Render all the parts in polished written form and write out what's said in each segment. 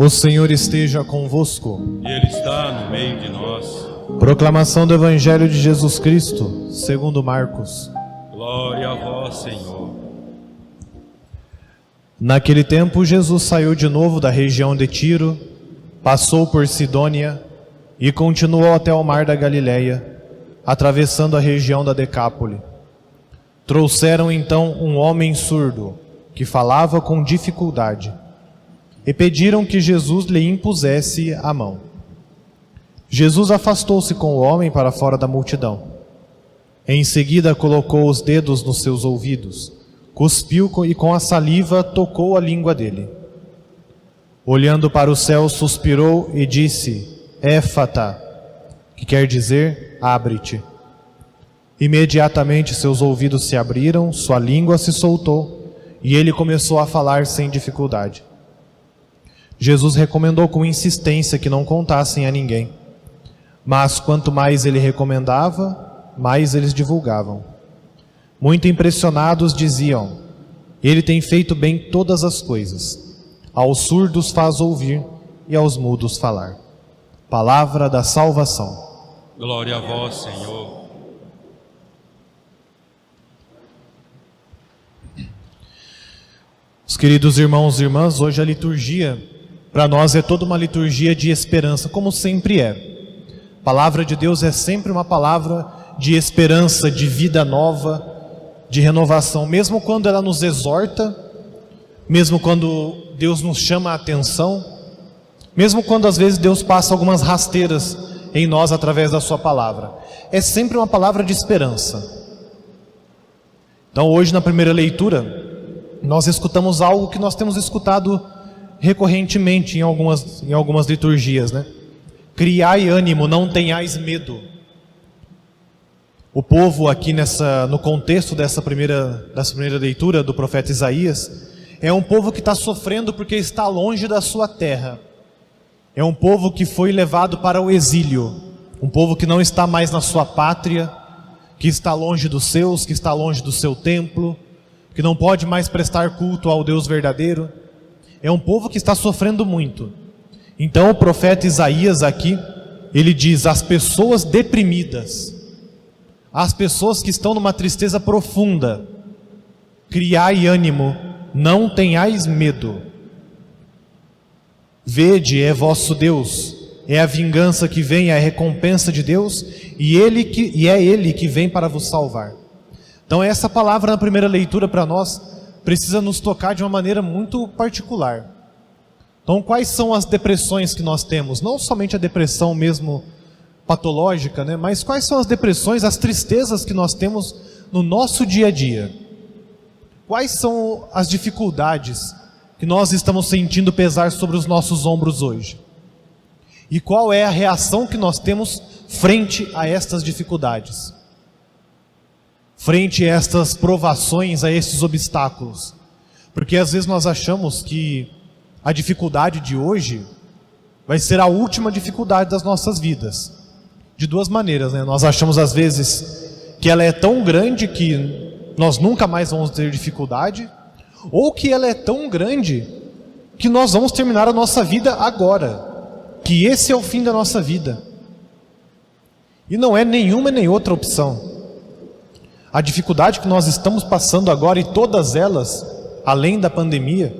O Senhor esteja convosco. Ele está no meio de nós. Proclamação do Evangelho de Jesus Cristo, segundo Marcos. Glória a vós, Senhor. Naquele tempo, Jesus saiu de novo da região de Tiro, passou por Sidônia e continuou até o mar da Galileia, atravessando a região da Decápole. Trouxeram então um homem surdo, que falava com dificuldade, e pediram que Jesus lhe impusesse a mão. Jesus afastou-se com o homem para fora da multidão. Em seguida colocou os dedos nos seus ouvidos, cuspiu e com a saliva tocou a língua dele. Olhando para o céu, suspirou e disse: Éfata, que quer dizer, abre-te. Imediatamente seus ouvidos se abriram, sua língua se soltou e ele começou a falar sem dificuldade. Jesus recomendou com insistência que não contassem a ninguém. Mas quanto mais ele recomendava, mais eles divulgavam. Muito impressionados diziam: Ele tem feito bem todas as coisas. Aos surdos faz ouvir e aos mudos falar. Palavra da salvação. Glória a vós, Senhor. Os queridos irmãos e irmãs, hoje a liturgia para nós é toda uma liturgia de esperança, como sempre é. A palavra de Deus é sempre uma palavra de esperança, de vida nova, de renovação, mesmo quando ela nos exorta, mesmo quando Deus nos chama a atenção, mesmo quando às vezes Deus passa algumas rasteiras em nós através da sua palavra. É sempre uma palavra de esperança. Então hoje na primeira leitura, nós escutamos algo que nós temos escutado recorrentemente em algumas liturgias, né? Criai ânimo, não tenhais medo. O povo aqui no contexto dessa primeira leitura do profeta Isaías, é um povo que está sofrendo porque está longe da sua terra. É um povo que foi levado para o exílio, um povo que não está mais na sua pátria, que está longe dos seus, que está longe do seu templo, que não pode mais prestar culto ao Deus verdadeiro. É um povo que está sofrendo muito. Então o profeta Isaías aqui, ele diz: as pessoas deprimidas, as pessoas que estão numa tristeza profunda, criai ânimo, não tenhais medo. Vede, é vosso Deus, é a vingança que vem, é a recompensa de Deus, e é Ele que vem para vos salvar. Então essa palavra na primeira leitura para nós precisa nos tocar de uma maneira muito particular. Então quais são as depressões que nós temos? Não somente a depressão mesmo patológica, né? Mas quais são as depressões, as tristezas que nós temos no nosso dia a dia? Quais são as dificuldades que nós estamos sentindo pesar sobre os nossos ombros hoje? E qual é a reação que nós temos frente a estas dificuldades? Frente a estas provações, a estes obstáculos? Porque às vezes nós achamos que a dificuldade de hoje vai ser a última dificuldade das nossas vidas. De duas maneiras, né? Nós achamos às vezes que ela é tão grande que nós nunca mais vamos ter dificuldade, ou que ela é tão grande que nós vamos terminar a nossa vida agora, que esse é o fim da nossa vida. E não é nenhuma nem outra opção. A dificuldade que nós estamos passando agora, e todas elas, além da pandemia,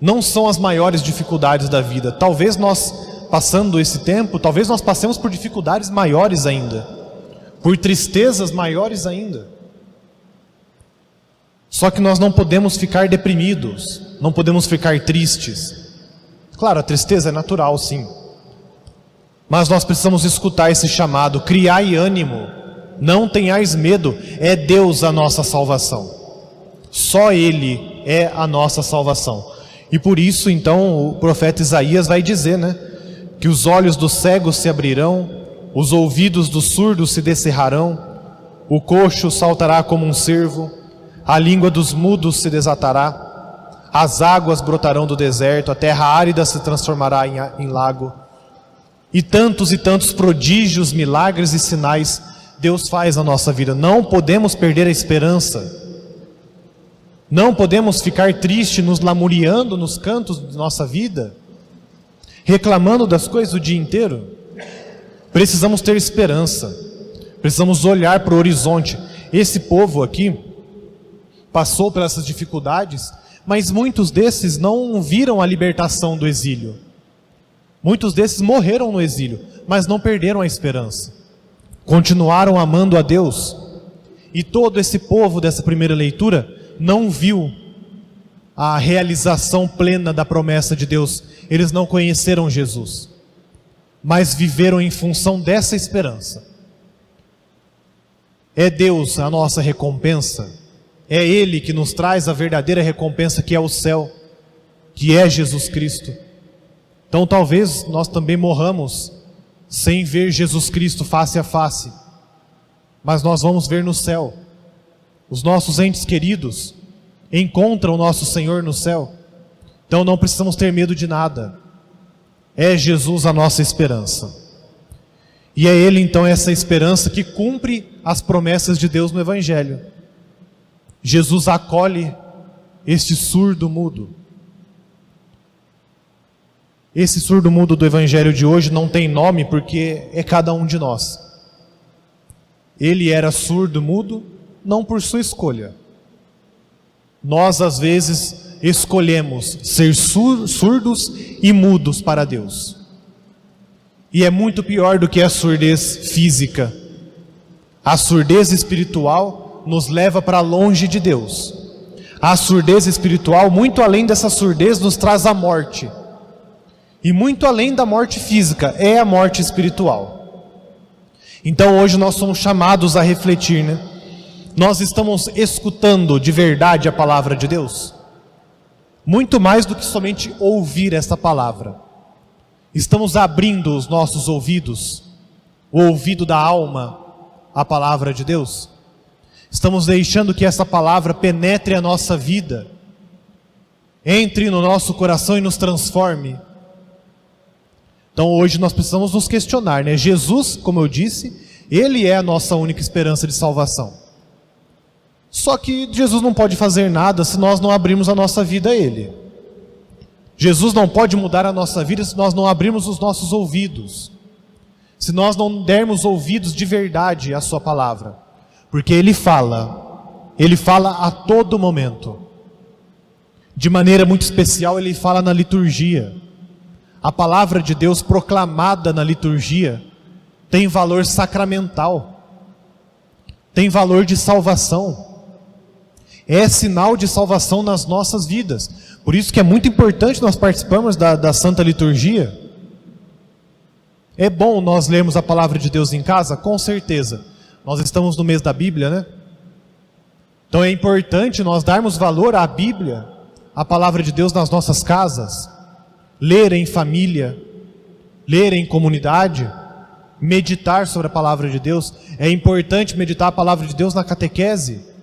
não são as maiores dificuldades da vida. Talvez nós, passando esse tempo, talvez nós passemos por dificuldades maiores ainda, por tristezas maiores ainda. Só que nós não podemos ficar deprimidos, não podemos ficar tristes. Claro, a tristeza é natural, sim. Mas nós precisamos escutar esse chamado: criai ânimo, não tenhais medo. É Deus a nossa salvação. Só Ele é a nossa salvação. E por isso, então, o profeta Isaías vai dizer, né, que os olhos dos cegos se abrirão, os ouvidos dos surdos se descerrarão, o coxo saltará como um cervo, a língua dos mudos se desatará, as águas brotarão do deserto, a terra árida se transformará em lago. E tantos prodígios, milagres e sinais Deus faz na nossa vida. Não podemos perder a esperança. Não podemos ficar tristes, nos lamuriando nos cantos de nossa vida, reclamando das coisas o dia inteiro. Precisamos ter esperança, precisamos olhar para o horizonte. Esse povo aqui passou por essas dificuldades, mas muitos desses não viram a libertação do exílio. Muitos desses morreram no exílio, mas não perderam a esperança. Continuaram amando a Deus. E todo esse povo dessa primeira leitura não viu a realização plena da promessa de Deus. Eles não conheceram Jesus, mas viveram em função dessa esperança. É Deus a nossa recompensa. É Ele que nos traz a verdadeira recompensa, que é o céu, que é Jesus Cristo. Então talvez nós também morramos sem ver Jesus Cristo face a face, mas nós vamos ver no céu. Os nossos entes queridos encontram o nosso Senhor no céu. Então não precisamos ter medo de nada. É Jesus a nossa esperança. E é Ele então essa esperança que cumpre as promessas de Deus no Evangelho. Jesus acolhe este surdo mudo. Esse surdo mudo do Evangelho de hoje não tem nome porque é cada um de nós. Ele era surdo mudo não por sua escolha. Nós às vezes escolhemos ser surdos e mudos para Deus. E é muito pior do que a surdez física. A surdez espiritual nos leva para longe de Deus. A surdez espiritual, muito além dessa surdez, nos traz a morte. E muito além da morte física, é a morte espiritual. Então hoje nós somos chamados a refletir, né? Nós estamos escutando de verdade a palavra de Deus? Muito mais do que somente ouvir essa palavra. Estamos abrindo os nossos ouvidos, o ouvido da alma, à palavra de Deus? Estamos deixando que essa palavra penetre a nossa vida, entre no nosso coração e nos transforme? Então hoje nós precisamos nos questionar, né? Jesus, como eu disse, Ele é a nossa única esperança de salvação. Só que Jesus não pode fazer nada se nós não abrirmos a nossa vida a Ele. Jesus não pode mudar a nossa vida se nós não abrirmos os nossos ouvidos, se nós não dermos ouvidos de verdade à sua palavra. Porque Ele fala a todo momento. De maneira muito especial Ele fala na liturgia. A palavra de Deus proclamada na liturgia tem valor sacramental, tem valor de salvação. É sinal de salvação nas nossas vidas. Por isso que é muito importante nós participarmos da Santa Liturgia. É bom nós lermos a palavra de Deus em casa? Com certeza. Nós estamos no mês da Bíblia, né? Então é importante nós darmos valor à Bíblia, à palavra de Deus nas nossas casas. Ler em família, ler em comunidade, meditar sobre a palavra de Deus. É importante meditar a palavra de Deus na catequese.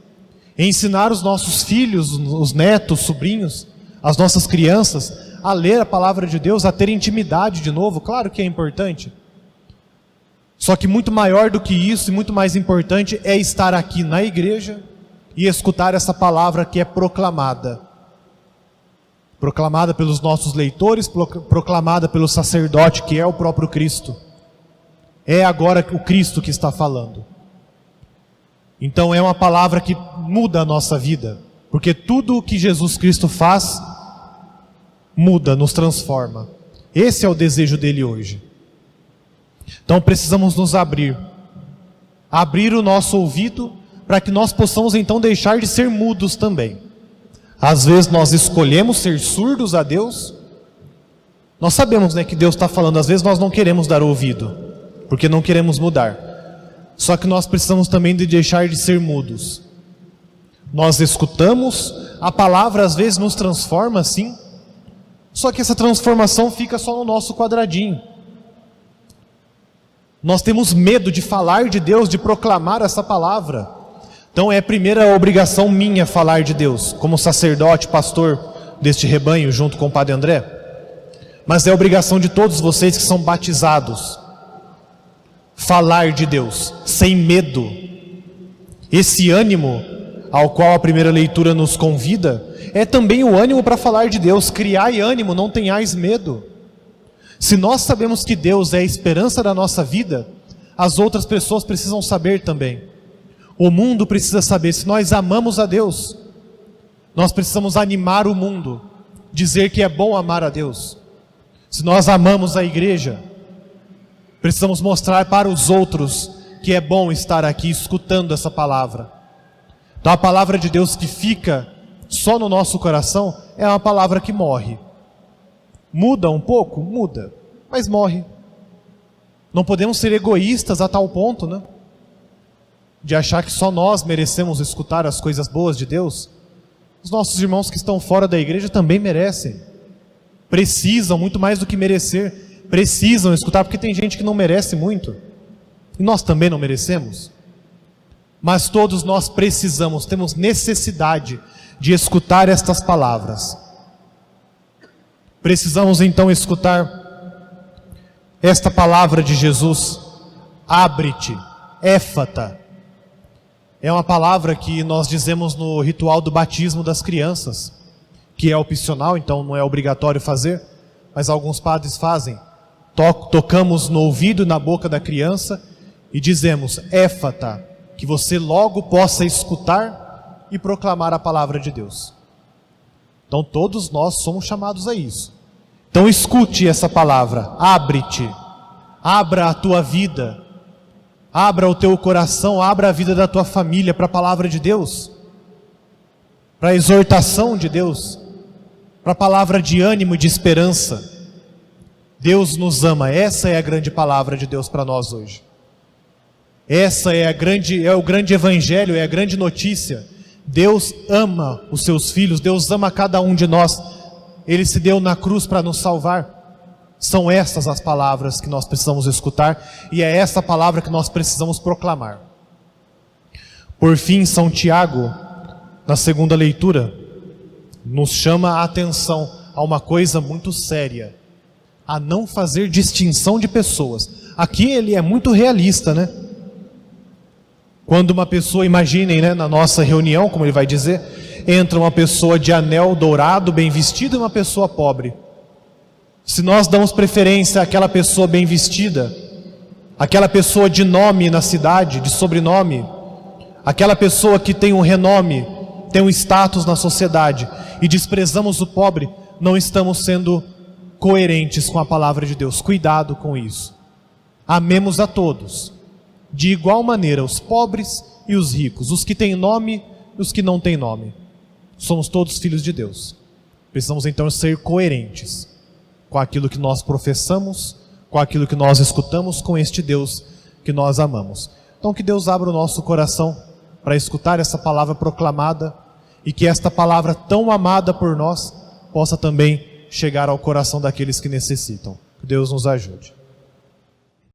Ensinar os nossos filhos, os netos, sobrinhos, as nossas crianças a ler a palavra de Deus, a ter intimidade de novo. Claro que é importante. Só que muito maior do que isso e muito mais importante é estar aqui na igreja e escutar essa palavra que é proclamada. Proclamada pelos nossos leitores, proclamada pelo sacerdote que é o próprio Cristo. É agora o Cristo que está falando. Então é uma palavra que muda a nossa vida, porque tudo o que Jesus Cristo faz, muda, nos transforma. Esse é o desejo dele hoje. Então precisamos nos abrir o nosso ouvido, para que nós possamos então deixar de ser mudos também. Às vezes nós escolhemos ser surdos a Deus. Nós sabemos, né, que Deus está falando, às vezes nós não queremos dar ouvido, porque não queremos mudar. Só que nós precisamos também de deixar de ser mudos. Nós escutamos, a palavra às vezes nos transforma, sim. Só que essa transformação fica só no nosso quadradinho. Nós temos medo de falar de Deus, de proclamar essa palavra. Então é a primeira obrigação minha falar de Deus, como sacerdote, pastor deste rebanho, junto com o Padre André. Mas é obrigação de todos vocês que são batizados. Falar de Deus, sem medo. Esse ânimo ao qual a primeira leitura nos convida, é também o ânimo para falar de Deus. Criai ânimo, não tenhais medo. Se nós sabemos que Deus é a esperança da nossa vida, as outras pessoas precisam saber também. O mundo precisa saber. Se nós amamos a Deus, nós precisamos animar o mundo, dizer que é bom amar a Deus. Se nós amamos a igreja, precisamos mostrar para os outros que é bom estar aqui escutando essa palavra. Então a palavra de Deus que fica só no nosso coração é uma palavra que morre. Muda um pouco? Muda, mas morre. Não podemos ser egoístas a tal ponto, né? De achar que só nós merecemos escutar as coisas boas de Deus. Os nossos irmãos que estão fora da igreja também merecem. Precisam, muito mais do que merecer, precisam escutar, porque tem gente que não merece muito. E nós também não merecemos. Mas todos nós precisamos, temos necessidade de escutar estas palavras. Precisamos então escutar esta palavra de Jesus: abre-te, éfata. É uma palavra que nós dizemos no ritual do batismo das crianças, que é opcional, então não é obrigatório fazer, mas alguns padres fazem. Tocamos no ouvido e na boca da criança e dizemos: éfata, que você logo possa escutar e proclamar a palavra de Deus. Então todos nós somos chamados a isso. Então escute essa palavra: abre-te, abra a tua vida, abra o teu coração, abra a vida da tua família para a palavra de Deus, para a exortação de Deus, para a palavra de ânimo e de esperança. Deus nos ama, essa é a grande palavra de Deus para nós hoje. Essa é o grande evangelho, é a grande notícia. Deus ama os seus filhos, Deus ama cada um de nós. Ele se deu na cruz para nos salvar. São essas as palavras que nós precisamos escutar, e é essa palavra que nós precisamos proclamar. Por fim, São Tiago, na segunda leitura, nos chama a atenção a uma coisa muito séria: a não fazer distinção de pessoas. Aqui ele é muito realista, né? Quando uma pessoa, imaginem, né, na nossa reunião, como ele vai dizer, entra uma pessoa de anel dourado, bem vestida, e uma pessoa pobre. Se nós damos preferência àquela pessoa bem vestida, aquela pessoa de nome na cidade, de sobrenome, aquela pessoa que tem um renome, tem um status na sociedade, e desprezamos o pobre, não estamos sendo coerentes com a palavra de Deus. Cuidado com isso. Amemos a todos, de igual maneira, os pobres e os ricos, os que têm nome e os que não têm nome. Somos todos filhos de Deus. Precisamos então ser coerentes com aquilo que nós professamos, com aquilo que nós escutamos, com este Deus que nós amamos. Então que Deus abra o nosso coração para escutar essa palavra proclamada, e que esta palavra tão amada por nós possa também chegar ao coração daqueles que necessitam. Que Deus nos ajude.